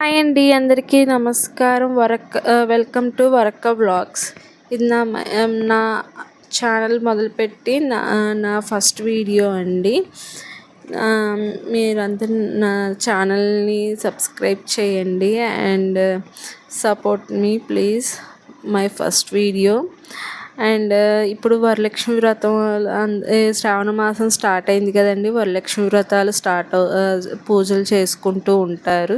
Hi అండి, అందరికీ నమస్కారం. వెల్కమ్ టు వరక్క వ్లాగ్స్. ఇది నా ఛానల్ మొదలుపెట్టి నా ఫస్ట్ వీడియో అండి. మీరంతా నా ఛానల్ని సబ్స్క్రైబ్ చేయండి and support me please. My first video. And ఇప్పుడు వరలక్ష్మి వ్రతం శ్రావణ మాసం స్టార్ట్ అయింది కదండి. వరలక్ష్మి వ్రతాలు పూజలు చేసుకుంటూ ఉంటారు.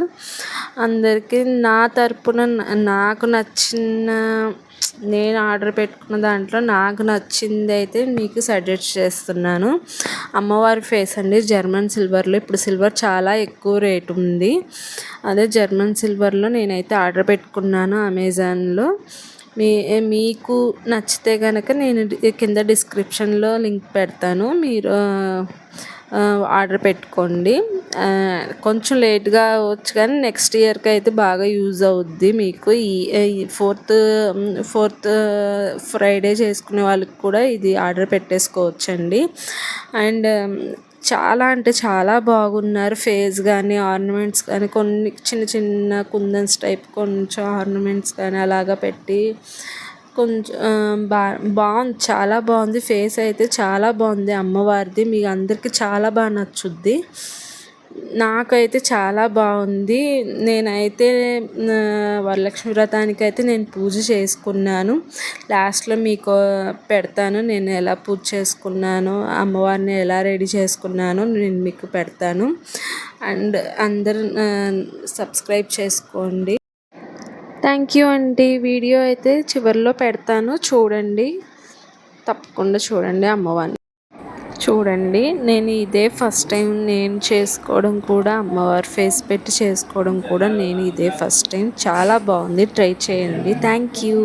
అందరికీ నా తరపున నాకు నచ్చిన, నేను ఆర్డర్ పెట్టుకున్న దాంట్లో నాకు నచ్చింది అయితే మీకు సజెస్ట్ చేస్తున్నాను. అమ్మవారి ఫేస్ అండి, జర్మన్ సిల్వర్లో. ఇప్పుడు సిల్వర్ చాలా ఎక్కువ రేటు ఉంది. అదే జర్మన్ సిల్వర్లో నేనైతే ఆర్డర్ పెట్టుకున్నాను అమెజాన్లో. మీకు నచ్చితే కనుక నేను కింద డిస్క్రిప్షన్లో లింక్ పెడతాను, మీరు ఆర్డర్ పెట్టుకోండి. కొంచెం లేట్గా అవ్వచ్చు కానీ నెక్స్ట్ ఇయర్కి అయితే బాగా యూజ్ అవుద్ది మీకు. ఈ ఫోర్త్ ఫ్రైడే చేసుకునే వాళ్ళకి కూడా ఇది ఆర్డర్ పెట్టేసుకోవచ్చండి. అండ్ చాలా అంటే చాలా బాగున్నారు. ఫేస్ కానీ ఆర్నమెంట్స్ కానీ, కొన్ని చిన్న చిన్న కుందన్స్ టైప్ కొంచెం ఆర్నమెంట్స్ కానీ అలాగా పెట్టి కొంచెం బాగుంది, చాలా బాగుంది. ఫేస్ అయితే చాలా బాగుంది అమ్మవారిది. మీ అందరికీ చాలా బాగా నచ్చుద్ది. నాకైతే చాలా బాగుంది. నేనైతే వరలక్ష్మి వ్రతానికి అయితే నేను పూజ చేసుకున్నాను. లాస్ట్లో మీకు పెడతాను నేను ఎలా పూజ చేసుకున్నాను, అమ్మవారిని ఎలా రెడీ చేసుకున్నాను నేను మీకు పెడతాను. అండ్ అందరూ సబ్స్క్రైబ్ చేసుకోండి. థ్యాంక్ యూ అండి. వీడియో అయితే చివరిలో పెడతాను, చూడండి, తప్పకుండా చూడండి. అమ్మవారిని చూడండి. నేను ఇదే ఫస్ట్ టైం నేను చేసుకోవడం కూడా, అమ్మవారి ఫేస్ పెట్టి చేసుకోవడం కూడా నేను ఇదే ఫస్ట్ టైం. చాలా బాగుంది, ట్రై చేయండి. Thank you.